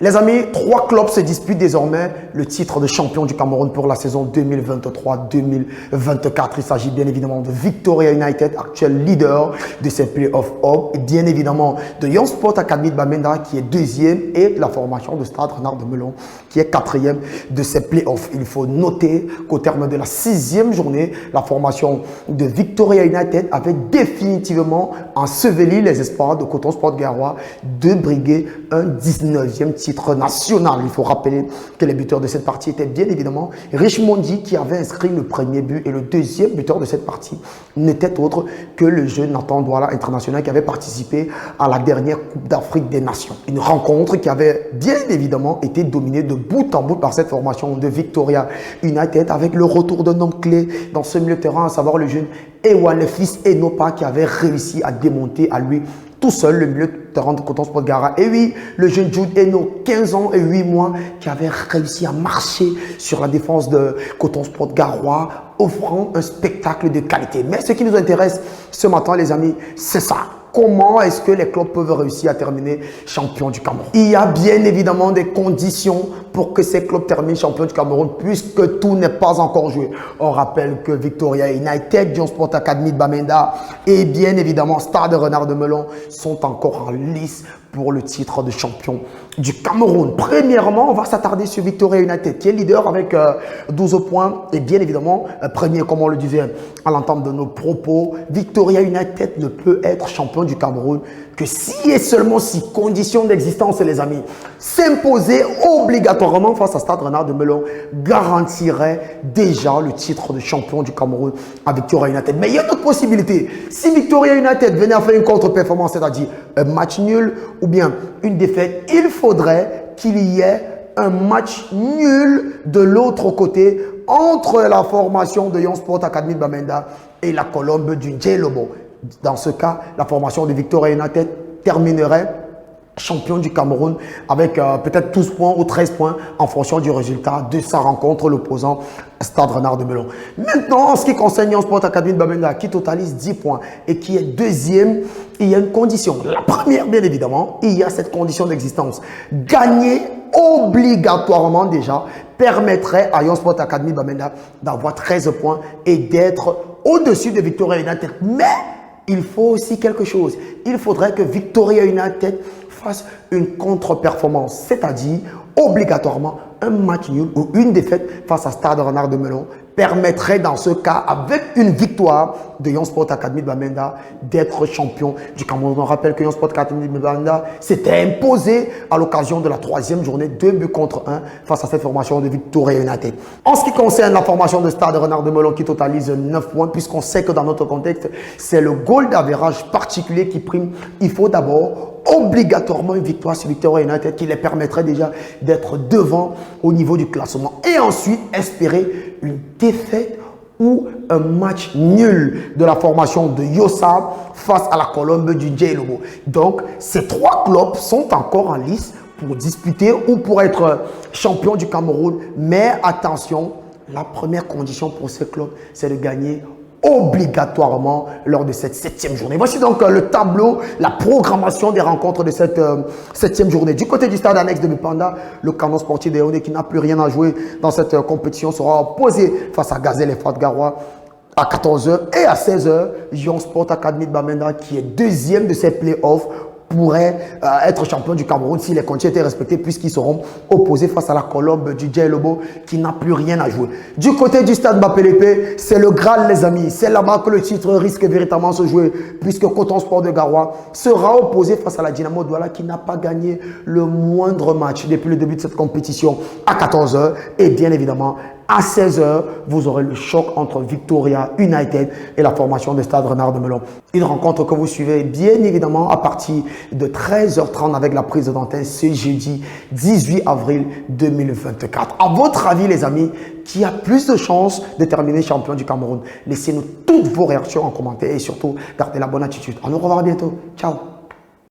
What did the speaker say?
Les amis, 3 clubs se disputent désormais le titre de champion du Cameroun pour la saison 2023-2024. Il s'agit bien évidemment de Victoria United, actuel leader de ces playoffs up, et bien évidemment de Young Sport Academy de Bamenda qui est deuxième et la formation de Stade Renard de Melon qui est quatrième de ces playoffs. Il faut noter qu'au terme de la 6e journée, la formation de Victoria United avait définitivement enseveli les espoirs de Coton Sport Garoua de briguer un 19e titre national. Il faut rappeler que les buteurs de cette partie étaient bien évidemment Richmondi qui avait inscrit le premier but et le deuxième buteur de cette partie n'était autre que le jeune Nathan Douala international qui avait participé à la dernière Coupe d'Afrique des Nations. Une rencontre qui avait bien évidemment été dominée de bout en bout par cette formation de Victoria United avec le retour d'un homme clé dans ce milieu de terrain, à savoir le jeune Ewa, le fils Enopa qui avait réussi à démonter à lui tout seul le milieu de terrain de Coton Sport Gara. Et oui, le jeune Jude Eno, 15 ans et 8 mois, qui avait réussi à marcher sur la défense de Coton Sport Garoua, offrant un spectacle de qualité. Mais ce qui nous intéresse ce matin, les amis, c'est ça. Comment est-ce que les clubs peuvent réussir à terminer champion du Cameroun? Il y a bien évidemment des conditions pour que ces clubs terminent champion du Cameroun puisque tout n'est pas encore joué. On rappelle que Victoria United, Young Sport Academy de Bamenda et bien évidemment Stade Renard de Melon sont encore en lice pour le titre de champion du Cameroun. Premièrement, on va s'attarder sur Victoria United qui est leader avec 12 points et bien évidemment, premier comme on le disait à l'entente de nos propos, Victoria United ne peut être champion du Cameroun que si et seulement si conditions d'existence, les amis, s'imposer obligatoirement face à Stade Renard de Melon garantirait déjà le titre de champion du Cameroun à Victoria United. Mais il y a d'autres possibilités. Si Victoria United venait à faire une contre-performance, c'est-à-dire un match nul ou bien une défaite, il faudrait qu'il y ait un match nul de l'autre côté entre la formation de Young Sport Academy de Bamenda et la Colombe du Djelobo. Dans ce cas, la formation de Victoria United terminerait champion du Cameroun avec peut-être 12 points ou 13 points en fonction du résultat de sa rencontre, l'opposant Stade Renard de Melon. Maintenant, en ce qui concerne Young Sport Academy de Bamenda qui totalise 10 points et qui est deuxième, il y a une condition. La première, bien évidemment, il y a cette condition d'existence. Gagner obligatoirement déjà permettrait à Young Sport Academy de Bamenda d'avoir 13 points et d'être au-dessus de Victoria United. Mais il faut aussi quelque chose. Il faudrait que Victoria United fasse une contre-performance, c'est-à-dire obligatoirement un match nul ou une défaite face à Stade Renard de Melon permettrait dans ce cas, avec une victoire de Young Sport Academy de Bamenda, d'être champion du Cameroun. On rappelle que Young Sport Academy de Bamenda s'était imposé à l'occasion de la 3e journée, 2 buts contre 1 face à cette formation de Victoria United. En ce qui concerne la formation de Stade Renard de Melon qui totalise 9 points, puisqu'on sait que dans notre contexte, c'est le goal d'average particulier qui prime. Il faut d'abord obligatoirement une victoire sur Victoria United qui les permettrait déjà d'être devant au niveau du classement et ensuite espérer une défaite ou un match nul de la formation de Yossa face à la Colombe du Djelobo. Donc, ces 3 clubs sont encore en lice pour disputer ou pour être champion du Cameroun. Mais attention, la première condition pour ces clubs, c'est de gagner obligatoirement lors de cette 7e journée. Voici donc le tableau, la programmation des rencontres de cette 7e journée. Du côté du stade annexe de Bipanda, le Canon Sportif de Yaoundé qui n'a plus rien à jouer dans cette compétition sera opposé face à Gazelle et Fat Garoua à 14 h et à 16 h. Young Sport Academy de Bamenda qui est deuxième de ces playoffs pourrait être champion du Cameroun si les conditions étaient respectées puisqu'ils seront opposés face à la Colombe du Djelobo qui n'a plus rien à jouer. Du côté du stade Bapelépé, c'est le Graal les amis. C'est là-bas que le titre risque véritablement de se jouer puisque Coton Sport de Garoua sera opposé face à la Dynamo Douala qui n'a pas gagné le moindre match depuis le début de cette compétition à 14 h et bien évidemment à 16 h, vous aurez le choc entre Victoria United et la formation de Stade Renard de Melon. Une rencontre que vous suivez bien évidemment à partir de 13 h 30 avec la prise d'antenne ce jeudi 18 avril 2024. À votre avis, les amis, qui a plus de chances de terminer champion du Cameroun? Laissez-nous toutes vos réactions en commentaire et surtout gardez la bonne attitude. On nous revoit bientôt. Ciao.